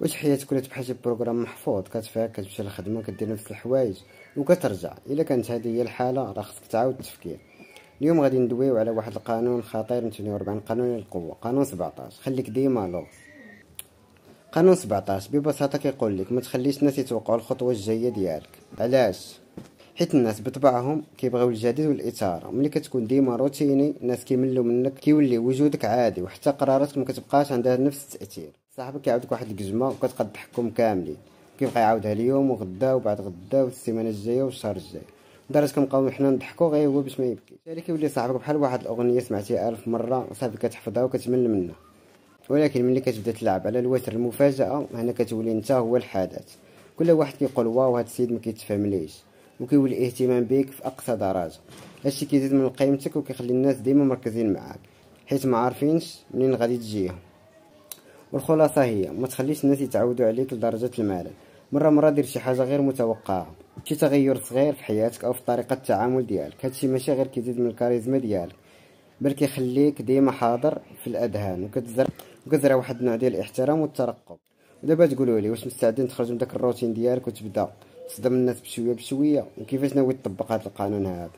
واش حياتك ولات بحال شي بروغرام محفوظ كتفيق كتمشي للخدمه كدير نفس الحوايج وكترجع؟ الا كانت هذه هي الحاله راه خصك تعاود التفكير. اليوم غادي ندويو على واحد القانون خطير، 240 قانون القوه. قانون 17 خليك ديما لو. قانون 17 ببساطه كيقول لك ما تخليش الناس يتوقعوا الخطوه الجايه ديالك. علاش؟ حيت الناس بطبعهم كيبغيو الجديد والاثاره. ملي كتكون ديما روتيني الناس كيملوا منك، كيولي وجودك عادي وحتى قراراتك ما كتبقاش عندها نفس التاثير. صاحبك كيعاودك واحد الكجمه وكتقد تحكم كاملين، كيبقى يعاودها اليوم وغدا وبعد غدا والسيمانه الجايه والشهر الجاي، لدرجه كنبقاو حنا نضحكوا غير هو باش ما يبكي. يعني كيولي صاحبك بحال واحد الاغنيه سمعتيها 1000 مره صافي كتحفظها وكتمل منها. ولكن ملي كتبدا تلعب على الوتر المفاجاه هنا كتولي انت هو الحدث. كل واحد كيقول واو هاد السيد ما كيتفهمليش، وكيولي الاهتمام بك في اقصى درجه. هادشي كيزيد من قيمتك وكيخلي الناس ديما مركزين معاك، حيت ما عارفينش منين غادي تجيهم. والخلاصه هي ما تخليش الناس يتعودوا عليك لدرجه الملل. مره دير شي حاجه غير متوقعه، شي تغير صغير في حياتك او في طريقه التعامل ديالك. هادشي ماشي غير كيزيد من الكاريزما ديالك، بل كيخليك ديما حاضر في الاذهان وكتزرع واحد النوع ديال الاحترام والترقب. ودابا تقولوا لي واش مستعدين تخرجوا من داك الروتين ديالك وتبدا تصدم الناس بشويه بشويه؟ وكيفاش ناوي تطبق هذا القانون هذا؟